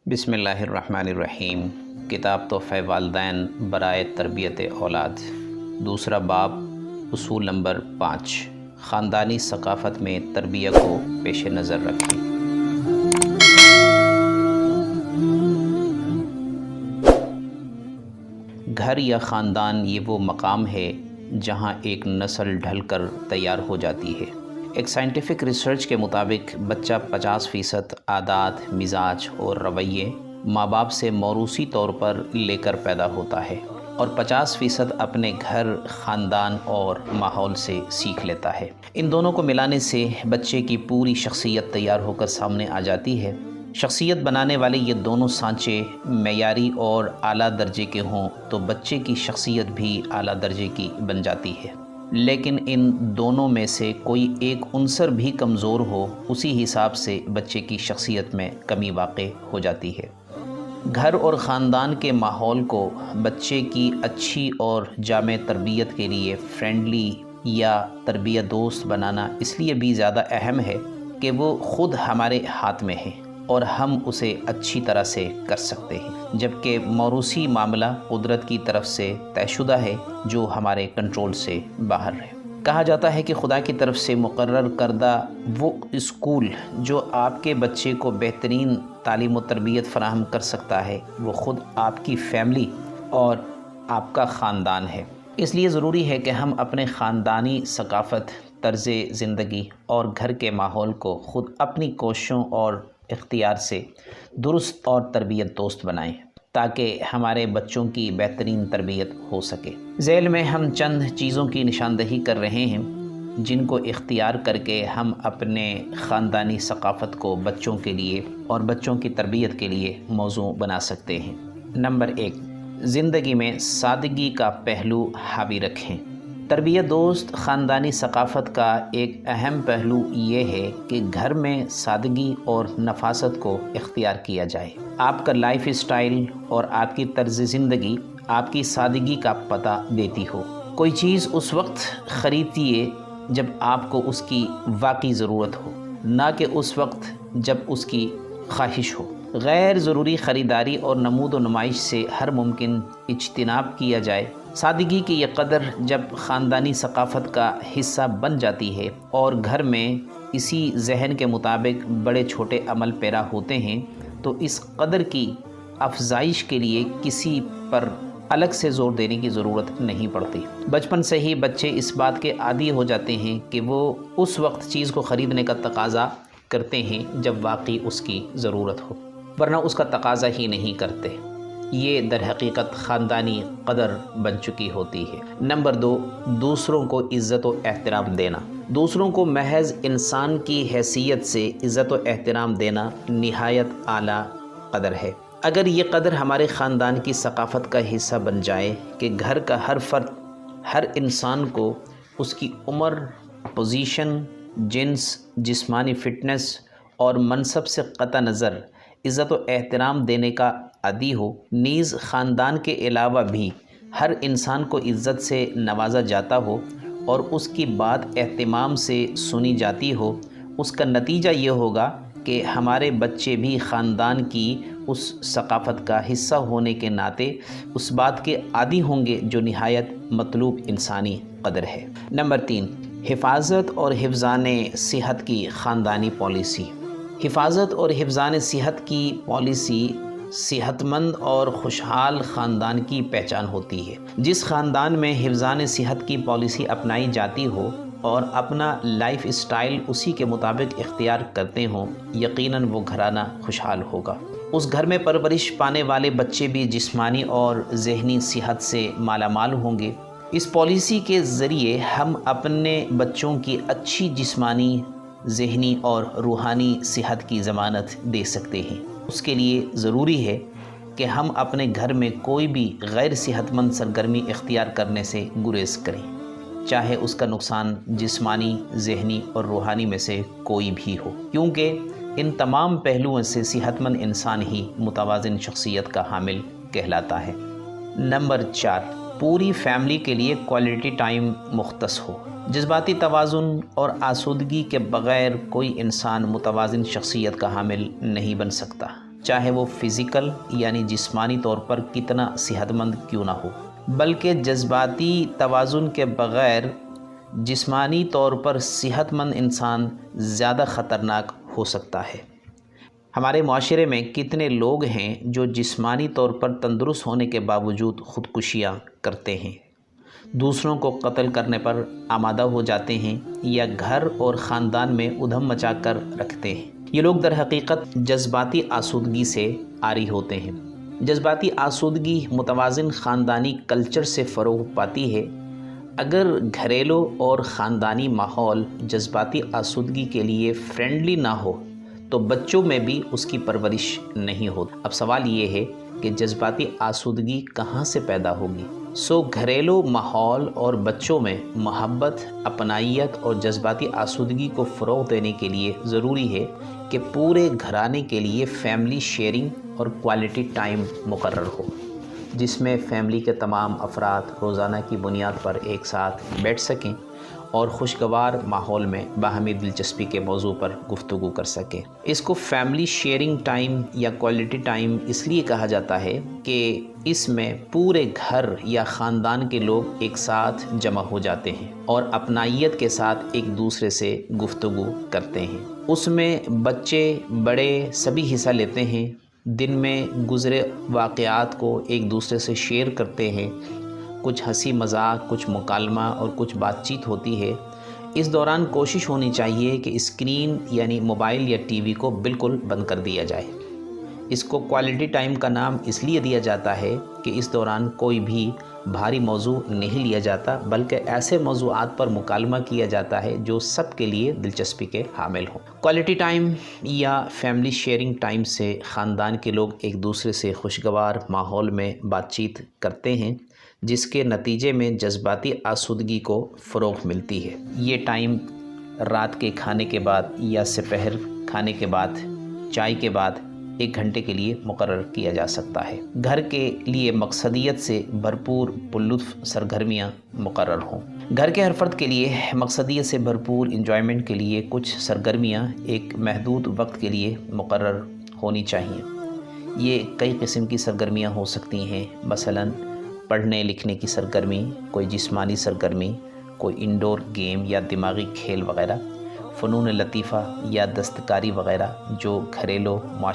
بسم اللہ الرحمن الرحیم۔ کتاب تحفہ والدین برائے تربیت اولاد، دوسرا باب، اصول نمبر 5، خاندانی ثقافت میں تربیت کو پیش نظر رکھیں۔ گھر یا خاندان یہ وہ مقام ہے جہاں ایک نسل ڈھل کر تیار ہو جاتی ہے۔ ایک سائنٹیفک ریسرچ کے مطابق بچہ 50% عادات، مزاج اور رویے ماں باپ سے موروثی طور پر لے کر پیدا ہوتا ہے، اور 50% اپنے گھر، خاندان اور ماحول سے سیکھ لیتا ہے۔ ان دونوں کو ملانے سے بچے کی پوری شخصیت تیار ہو کر سامنے آ جاتی ہے۔ شخصیت بنانے والے یہ دونوں سانچے معیاری اور اعلیٰ درجے کے ہوں تو بچے کی شخصیت بھی اعلیٰ درجے کی بن جاتی ہے۔ لیکن ان دونوں میں سے کوئی ایک عنصر بھی کمزور ہو، اسی حساب سے بچے کی شخصیت میں کمی واقع ہو جاتی ہے۔ گھر اور خاندان کے ماحول کو بچے کی اچھی اور جامع تربیت کے لیے فرینڈلی یا تربیت دوست بنانا اس لیے بھی زیادہ اہم ہے کہ وہ خود ہمارے ہاتھ میں ہے اور ہم اسے اچھی طرح سے کر سکتے ہیں، جبکہ موروثی معاملہ قدرت کی طرف سے طے شدہ ہے جو ہمارے کنٹرول سے باہر ہے۔ کہا جاتا ہے کہ خدا کی طرف سے مقرر کردہ وہ اسکول جو آپ کے بچے کو بہترین تعلیم و تربیت فراہم کر سکتا ہے وہ خود آپ کی فیملی اور آپ کا خاندان ہے۔ اس لیے ضروری ہے کہ ہم اپنے خاندانی ثقافت، طرز زندگی اور گھر کے ماحول کو خود اپنی کوششوں اور اختیار سے درست اور تربیت دوست بنائیں تاکہ ہمارے بچوں کی بہترین تربیت ہو سکے۔ ذیل میں ہم چند چیزوں کی نشاندہی کر رہے ہیں جن کو اختیار کر کے ہم اپنے خاندانی ثقافت کو بچوں کے لیے اور بچوں کی تربیت کے لیے موضوع بنا سکتے ہیں۔ نمبر 1، زندگی میں سادگی کا پہلو حاوی رکھیں۔ تربیت دوست خاندانی ثقافت کا ایک اہم پہلو یہ ہے کہ گھر میں سادگی اور نفاست کو اختیار کیا جائے۔ آپ کا لائف اسٹائل اور آپ کی طرز زندگی آپ کی سادگی کا پتہ دیتی ہو۔ کوئی چیز اس وقت خریدیے جب آپ کو اس کی واقعی ضرورت ہو، نہ کہ اس وقت جب اس کی خواہش ہو۔ غیر ضروری خریداری اور نمود و نمائش سے ہر ممکن اجتناب کیا جائے۔ سادگی کی یہ قدر جب خاندانی ثقافت کا حصہ بن جاتی ہے اور گھر میں اسی ذہن کے مطابق بڑے چھوٹے عمل پیرا ہوتے ہیں تو اس قدر کی افزائش کے لیے کسی پر الگ سے زور دینے کی ضرورت نہیں پڑتی۔ بچپن سے ہی بچے اس بات کے عادی ہو جاتے ہیں کہ وہ اس وقت چیز کو خریدنے کا تقاضا کرتے ہیں جب واقعی اس کی ضرورت ہو، ورنہ اس کا تقاضا ہی نہیں کرتے۔ یہ در حقیقت خاندانی قدر بن چکی ہوتی ہے۔ نمبر 2، دوسروں کو عزت و احترام دینا۔ دوسروں کو محض انسان کی حیثیت سے عزت و احترام دینا نہایت اعلیٰ قدر ہے۔ اگر یہ قدر ہمارے خاندان کی ثقافت کا حصہ بن جائے کہ گھر کا ہر فرد، ہر انسان کو اس کی عمر، پوزیشن، جنس، جسمانی فٹنس اور منصب سے قطع نظر عزت و احترام دینے کا عادی ہو، نیز خاندان کے علاوہ بھی ہر انسان کو عزت سے نوازا جاتا ہو اور اس کی بات اہتمام سے سنی جاتی ہو، اس کا نتیجہ یہ ہوگا کہ ہمارے بچے بھی خاندان کی اس ثقافت کا حصہ ہونے کے ناطے اس بات کے عادی ہوں گے جو نہایت مطلوب انسانی قدر ہے۔ نمبر 3، حفاظت اور حفظان صحت کی خاندانی پالیسی۔ حفاظت اور حفظان صحت کی پالیسی صحت مند اور خوشحال خاندان کی پہچان ہوتی ہے۔ جس خاندان میں حفظان صحت کی پالیسی اپنائی جاتی ہو اور اپنا لائف اسٹائل اسی کے مطابق اختیار کرتے ہوں، یقیناً وہ گھرانہ خوشحال ہوگا۔ اس گھر میں پرورش پانے والے بچے بھی جسمانی اور ذہنی صحت سے مالا مال ہوں گے۔ اس پالیسی کے ذریعے ہم اپنے بچوں کی اچھی جسمانی، ذہنی اور روحانی صحت کی ضمانت دے سکتے ہیں۔ اس کے لیے ضروری ہے کہ ہم اپنے گھر میں کوئی بھی غیر صحت مند سرگرمی اختیار کرنے سے گریز کریں، چاہے اس کا نقصان جسمانی، ذہنی اور روحانی میں سے کوئی بھی ہو، کیونکہ ان تمام پہلوؤں سے صحت مند انسان ہی متوازن شخصیت کا حامل کہلاتا ہے۔ نمبر 4، پوری فیملی کے لیے کوالٹی ٹائم مختص ہو۔ جذباتی توازن اور آسودگی کے بغیر کوئی انسان متوازن شخصیت کا حامل نہیں بن سکتا۔ چاہے وہ فزیکل یعنی جسمانی طور پر کتنا صحت مند کیوں نہ ہو، بلکہ جذباتی توازن کے بغیر جسمانی طور پر صحت مند انسان زیادہ خطرناک ہو سکتا ہے۔ ہمارے معاشرے میں کتنے لوگ ہیں جو جسمانی طور پر تندرست ہونے کے باوجود خودکشیاں کرتے ہیں، دوسروں کو قتل کرنے پر آمادہ ہو جاتے ہیں یا گھر اور خاندان میں ادھم مچا کر رکھتے ہیں۔ یہ لوگ در حقیقت جذباتی آسودگی سے عاری ہوتے ہیں۔ جذباتی آسودگی متوازن خاندانی کلچر سے فروغ پاتی ہے۔ اگر گھریلو اور خاندانی ماحول جذباتی آسودگی کے لیے فرینڈلی نہ ہو تو بچوں میں بھی اس کی پرورش نہیں ہوتی۔ اب سوال یہ ہے کہ جذباتی آسودگی کہاں سے پیدا ہوگی؟ گھریلو ماحول اور بچوں میں محبت، اپنائیت اور جذباتی آسودگی کو فروغ دینے کے لیے ضروری ہے کہ پورے گھرانے کے لیے فیملی شیئرنگ اور کوالٹی ٹائم مقرر ہو، جس میں فیملی کے تمام افراد روزانہ کی بنیاد پر ایک ساتھ بیٹھ سکیں اور خوشگوار ماحول میں باہمی دلچسپی کے موضوع پر گفتگو کر سکیں۔ اس کو فیملی شیئرنگ ٹائم یا کوالٹی ٹائم اس لیے کہا جاتا ہے کہ اس میں پورے گھر یا خاندان کے لوگ ایک ساتھ جمع ہو جاتے ہیں اور اپنائیت کے ساتھ ایک دوسرے سے گفتگو کرتے ہیں۔ اس میں بچے بڑے سبھی حصہ لیتے ہیں، دن میں گزرے واقعات کو ایک دوسرے سے شیئر کرتے ہیں، کچھ ہنسی مذاق، کچھ مکالمہ اور کچھ بات چیت ہوتی ہے۔ اس دوران کوشش ہونی چاہیے کہ اسکرین یعنی موبائل یا ٹی وی کو بالکل بند کر دیا جائے۔ اس کو کوالٹی ٹائم کا نام اس لیے دیا جاتا ہے کہ اس دوران کوئی بھی بھاری موضوع نہیں لیا جاتا، بلکہ ایسے موضوعات پر مکالمہ کیا جاتا ہے جو سب کے لیے دلچسپی کے حامل ہوں۔ کوالٹی ٹائم یا فیملی شیئرنگ ٹائم سے خاندان کے لوگ ایک دوسرے سے خوشگوار ماحول میں بات چیت کرتے ہیں، جس کے نتیجے میں جذباتی آسودگی کو فروغ ملتی ہے۔ یہ ٹائم رات کے کھانے کے بعد یا سپہر کھانے کے بعد، چائے کے بعد 1 گھنٹے کے لیے مقرر کیا جا سکتا ہے۔ گھر کے لیے مقصدیت سے بھرپور پرلطف سرگرمیاں مقرر ہوں۔ گھر کے ہر فرد کے لیے مقصدیت سے بھرپور انجوائمنٹ کے لیے کچھ سرگرمیاں ایک محدود وقت کے لیے مقرر ہونی چاہیے۔ یہ کئی قسم کی سرگرمیاں ہو سکتی ہیں، مثلاً پڑھنے لکھنے کی سرگرمی، کوئی جسمانی سرگرمی، کوئی انڈور گیم یا دماغی کھیل وغیرہ، فنون لطیفہ یا دستکاری وغیرہ جو گھریلو معاشرے